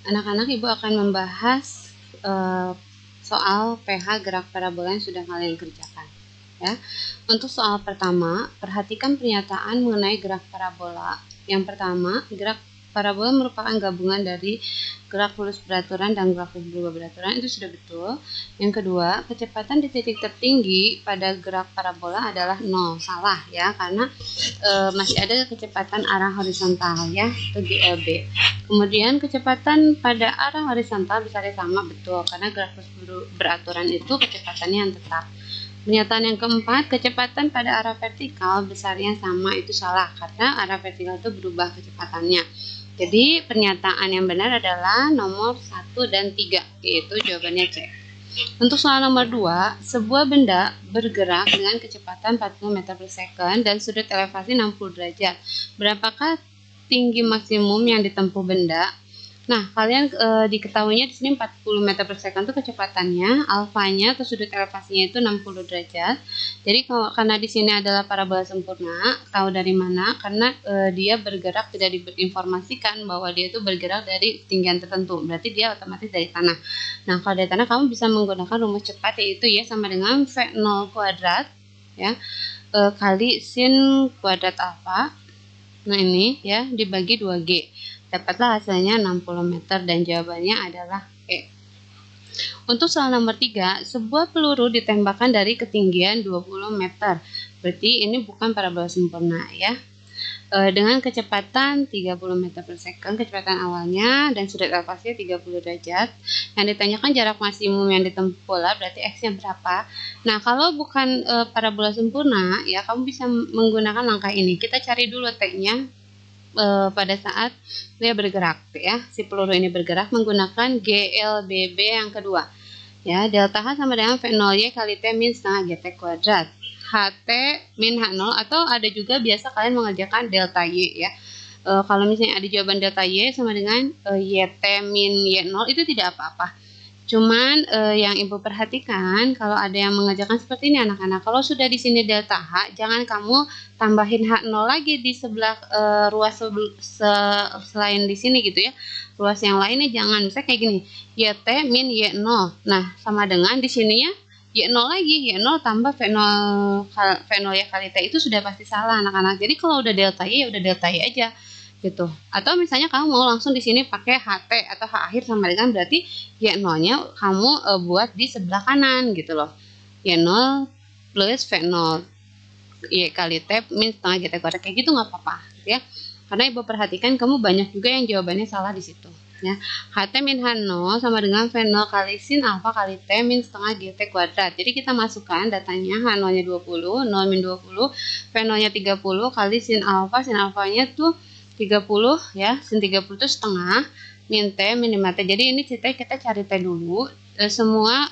Anak-anak, Ibu akan membahas soal pH gerak parabola yang sudah kalian kerjakan. Ya. Untuk soal pertama, perhatikan pernyataan mengenai gerak parabola. Yang pertama, gerak parabola merupakan gabungan dari gerak lurus beraturan dan gerak berubah beraturan, itu sudah betul. Yang kedua, kecepatan di titik tertinggi pada gerak parabola adalah 0, salah ya, karena masih ada kecepatan arah horizontal ya, atau GLB. Kemudian kecepatan pada arah horizontal besarnya sama, betul, karena gerak lurus beraturan itu kecepatannya yang tetap. Pernyataan yang keempat, kecepatan pada arah vertikal besarnya sama, itu salah karena arah vertikal itu berubah kecepatannya. Jadi pernyataan yang benar adalah nomor 1 dan 3, yaitu jawabannya C. Untuk soal nomor 2, sebuah benda bergerak dengan kecepatan 40 meter per second dan sudut elevasi 60 derajat. Berapakah tinggi maksimum yang ditempuh benda? Nah, kalian diketahuinya di sini 40 meter per second itu kecepatannya, alfanya atau sudut elevasinya itu 60 derajat. Jadi karena di sini adalah parabola sempurna, tahu dari mana? Karena dia bergerak tidak diinformasikan bahwa dia itu bergerak dari ketinggian tertentu. Berarti dia otomatis dari tanah. Nah, kalau dari tanah kamu bisa menggunakan rumus cepat, yaitu ya sama dengan V0 kuadrat ya kali sin kuadrat alfa. Nah, ini ya dibagi 2G. Dapatlah hasilnya 60 meter dan jawabannya adalah E. Untuk soal nomor 3, sebuah peluru ditembakkan dari ketinggian 20 meter. Berarti ini bukan parabola sempurna ya. Dengan kecepatan 30 meter per second, kecepatan awalnya, dan sudut elevasinya 30 derajat. Yang ditanyakan jarak maksimum yang ditempuh bola, berarti X-nya berapa. Nah, kalau bukan parabola sempurna, ya kamu bisa menggunakan langkah ini. Kita cari dulu T-nya. Pada saat dia bergerak ya, si peluru ini bergerak menggunakan GLBB yang kedua ya, delta H sama dengan V0Y kali T min setengah GT kuadrat, HT min H0, atau ada juga biasa kalian mengerjakan delta Y ya. Kalau misalnya ada jawaban delta Y sama dengan YT min Y0, itu tidak apa-apa. Cuman yang Ibu perhatikan kalau ada yang mengerjakan seperti ini anak-anak, kalau sudah di sini delta H, jangan kamu tambahin H0 lagi di sebelah ruas selain di sini gitu ya. Ruas yang lainnya jangan, misalnya kayak gini, YT min Y0. Nah, sama dengan di sininya Y0 lagi, Y0 tambah V0 ya kali T, itu sudah pasti salah anak-anak. Jadi kalau udah delta Y, ya udah delta Y aja gitu. Atau misalnya kamu mau langsung di sini pakai HT atau H akhir sama dengan berarti Y0-nya kamu buat di sebelah kanan gitu loh. Y0 plus V0 Y kali T min setengah GT kuadrat, kayak gitu nggak apa-apa ya. Karena Ibu perhatikan kamu banyak juga yang jawabannya salah di situ ya. HT min H0 sama dengan V0 kali sin alfa kali T min setengah GT kuadrat. Jadi kita masukkan datanya, H0-nya 20, 0 min 20, V0-nya 30 kali sin alfanya tuh 30 ya, sin 30 itu setengah min T min 5T. Jadi ini kita cari T dulu, semua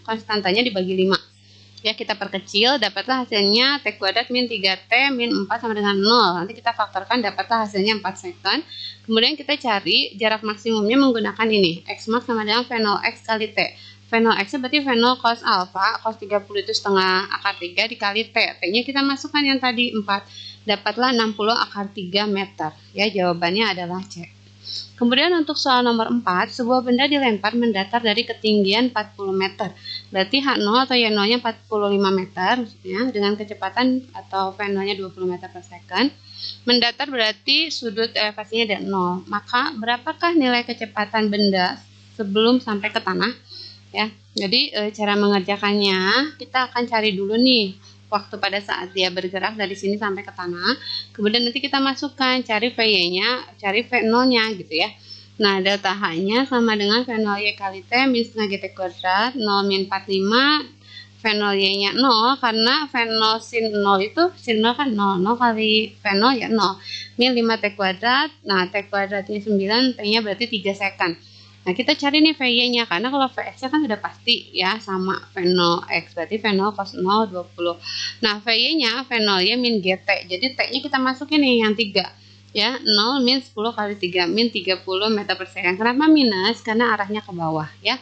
konstantanya dibagi 5 ya, kita perkecil, dapatlah hasilnya T kuadrat min 3T min 4 sama dengan 0. Nanti kita faktorkan, dapatlah hasilnya 4 second. Kemudian kita cari jarak maksimumnya menggunakan ini, X max sama dengan V0 X kali T. V0 X berarti V0 cos alfa, cos 30 itu setengah akar 3 dikali T. T-nya kita masukkan yang tadi 4. Dapatlah 60 akar 3 meter. Ya, jawabannya adalah C. Kemudian untuk soal nomor 4, sebuah benda dilempar mendatar dari ketinggian 40 meter. Berarti H0 atau Y0-nya 45 meter ya, dengan kecepatan atau V0-nya 20 meter per second. Mendatar berarti sudut elevasinya dari 0. Maka berapakah nilai kecepatan benda sebelum sampai ke tanah? Ya, jadi cara mengerjakannya kita akan cari dulu nih waktu pada saat dia bergerak dari sini sampai ke tanah. Kemudian nanti kita masukkan, cari VY-nya, cari V0-nya gitu ya. Nah, delta H-nya sama dengan V0Y kali T min setengah GT kuadrat, 0 min 45, V0Y-nya 0, karena V0 sin 0 itu, sin 0 kan 0, 0 kali V0 ya 0, min 5T kuadrat, nah T kuadratnya 9, T-nya berarti 3 second. Nah, kita cari nih VY-nya, karena kalau VX-nya kan sudah pasti ya, sama V0X, berarti V0 cos 0, 20. Nah, VY-nya, V0-nya min GT, jadi T-nya kita masukin nih yang 3. Ya, 0 min 10 kali 3, min 30 meter per second. Kenapa minus? Karena arahnya ke bawah ya.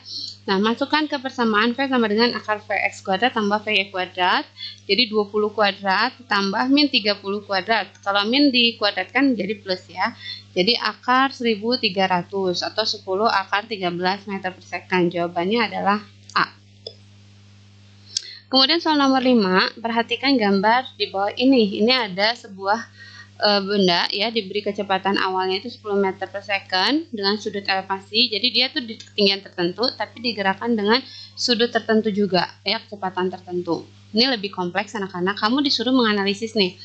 Nah, masukkan ke persamaan V sama dengan akar Vx kuadrat tambah Vy kuadrat. Jadi 20 kuadrat tambah min 30 kuadrat. Kalau min dikuadratkan jadi plus ya. Jadi akar 1300 atau 10 akar 13 meter per second. Jawabannya adalah A. Kemudian soal nomor 5, perhatikan gambar di bawah ini. Ini ada sebuah benda ya, diberi kecepatan awalnya itu 10 meter per second dengan sudut elevasi. Jadi dia tuh di ketinggian tertentu tapi digerakkan dengan sudut tertentu juga ya, kecepatan tertentu. Ini lebih kompleks anak-anak. Kamu disuruh menganalisis nih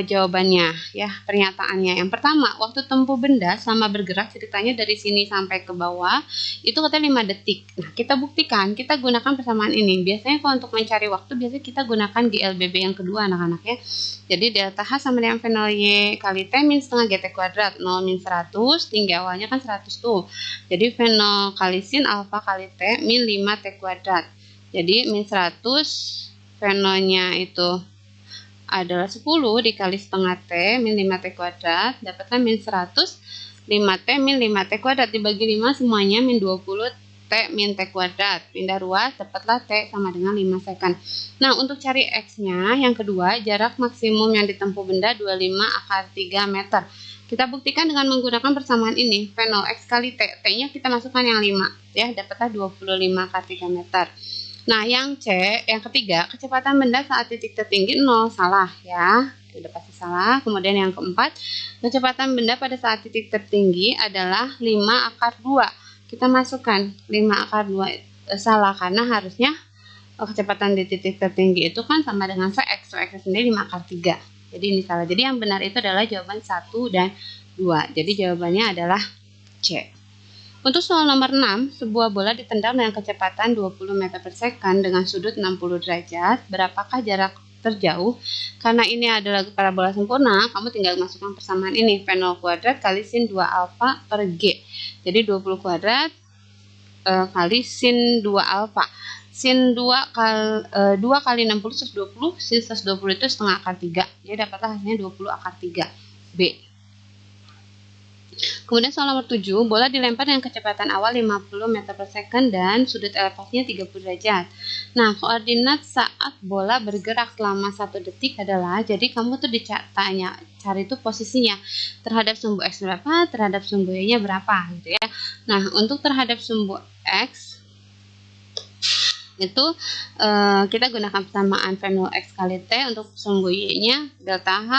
jawabannya ya, pernyataannya. Yang pertama, waktu tempuh benda selama bergerak ceritanya dari sini sampai ke bawah itu katanya 5 detik. Nah, kita buktikan, kita gunakan persamaan ini. Biasanya kalau untuk mencari waktu biasanya kita gunakan GLBB yang kedua anak-anak ya. Jadi delta H sama dengan V 0 Y kali T min setengah GT kuadrat. 0 min 100, tinggi awalnya kan 100 tuh. Jadi V 0 kali sin alfa kali T min 5 T kuadrat. Jadi min 100, V 0 nya itu adalah 10 dikali setengah T min 5 T kuadrat, dapatlah min 100, 5T min 5T kuadrat dibagi 5 semuanya min 20 T min T kuadrat. Pindah ruas, dapatlah T sama dengan 5 second. Nah, untuk cari X-nya, yang kedua, jarak maksimum yang ditempuh benda 25 akar 3 meter. Kita buktikan dengan menggunakan persamaan ini, V 0X kali T. T-nya kita masukkan yang 5, ya, dapatlah 25 akar 3 meter. Nah, yang C, yang ketiga, kecepatan benda saat titik tertinggi 0, salah ya, udah pasti salah. Kemudian yang keempat, kecepatan benda pada saat titik tertinggi adalah 5 akar 2. Kita masukkan 5 akar 2, salah karena harusnya kecepatan di titik tertinggi itu kan sama dengan Vx, Vx sendiri 5 akar 3. Jadi ini salah. Jadi yang benar itu adalah jawaban 1 dan 2. Jadi jawabannya adalah C. Untuk soal nomor 6, sebuah bola ditendang dengan kecepatan 20 meter per second dengan sudut 60 derajat. Berapakah jarak terjauh? Karena ini adalah parabola sempurna, kamu tinggal masukkan persamaan ini. V0 kuadrat kali sin 2 alfa per G. Jadi 20 kuadrat kali sin 2 alfa. Sin 2 kali 60 120, sin 120 itu setengah akar 3. Jadi dapatlah hasilnya 20 akar 3. B. Kemudian soal nomor 7, bola dilempar dengan kecepatan awal 50 meter per second dan sudut elevasinya 30 derajat. Nah, koordinat saat bola bergerak selama 1 detik adalah, jadi kamu tuh ditanya, cari tuh posisinya terhadap sumbu X berapa, terhadap sumbu Y-nya berapa gitu ya. Nah, untuk terhadap sumbu X itu kita gunakan persamaan V0X kali T, untuk sumbu Y-nya delta H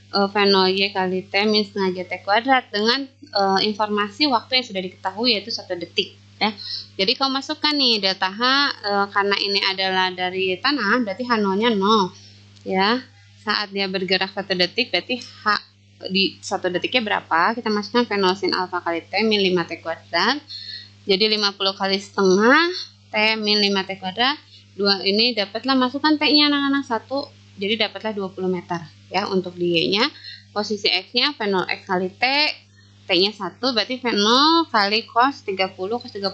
V0 Y kali T min setengah GT kuadrat dengan informasi waktu yang sudah diketahui yaitu 1 detik ya. Jadi kalau masukkan nih delta H karena ini adalah dari tanah berarti H0 nya 0 ya. Saat dia bergerak 1 detik berarti H di 1 detiknya berapa? Kita masukkan V0 sin alfa kali T min 5 T kuadrat. Jadi 50 kali setengah T min 5 T kuadrat. 2 ini dapatlah, masukkan T-nya anak-anak 1, jadi dapatlah 20 meter. Ya, untuk di Y-nya, posisi X-nya V0X kali T, T-nya 1, berarti V0 kali cos 30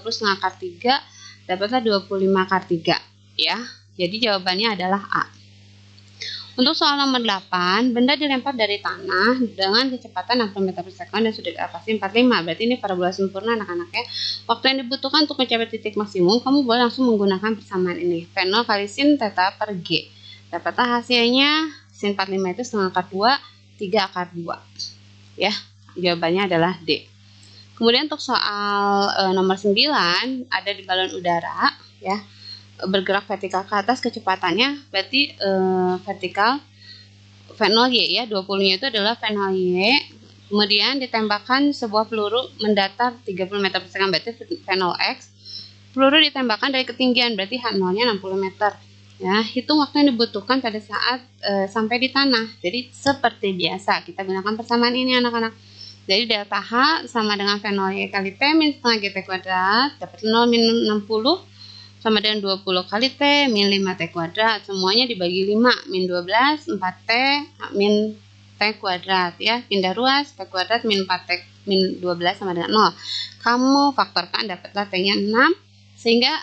setengah akar 3, dapatlah 25 akar 3, ya. Jadi jawabannya adalah A. Untuk soal nomor 8, benda dilempar dari tanah dengan kecepatan 60 meter per second dan sudut elevasi 45, berarti ini parabola sempurna anak-anak ya. Waktu yang dibutuhkan untuk mencapai titik maksimum, kamu boleh langsung menggunakan persamaan ini, V0 kali sin theta per G. Dapatlah hasilnya sin 45 itu setengah akar 2, 3 akar 2. Ya, jawabannya adalah D. Kemudian untuk soal nomor 9, ada di balon udara ya. Bergerak vertikal ke atas, kecepatannya berarti vertikal V0Y ya. 20-nya itu adalah V0Y. Kemudian ditembakkan sebuah peluru mendatar 30 meter per second, berarti V0X. Peluru ditembakkan dari ketinggian, berarti H0-nya 60 meter. Ya, hitung waktu yang dibutuhkan pada saat sampai di tanah. Jadi seperti biasa kita gunakan persamaan ini anak-anak. Jadi delta H sama dengan V0Y kali T min setengah GT kuadrat, dapat 0 min 60 sama dengan 20 kali T min 5 T kuadrat. Semuanya dibagi 5, min 12, 4T min T kuadrat ya. Pindah ruas, T kuadrat min 4T min 12 sama dengan 0. Kamu faktorkan, dapatlah T-nya 6. Sehingga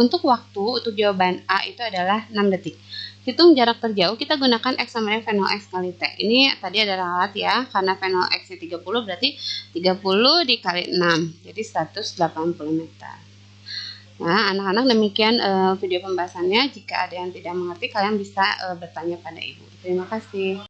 untuk waktu, untuk jawaban A itu adalah 6 detik. Hitung jarak terjauh, kita gunakan X sama dengan V0X kali T. Ini tadi ada ralat ya, karena V0X nya 30 berarti 30 dikali 6. Jadi 180 meter. Nah, anak-anak demikian video pembahasannya. Jika ada yang tidak mengerti, kalian bisa bertanya pada ibu. Terima kasih.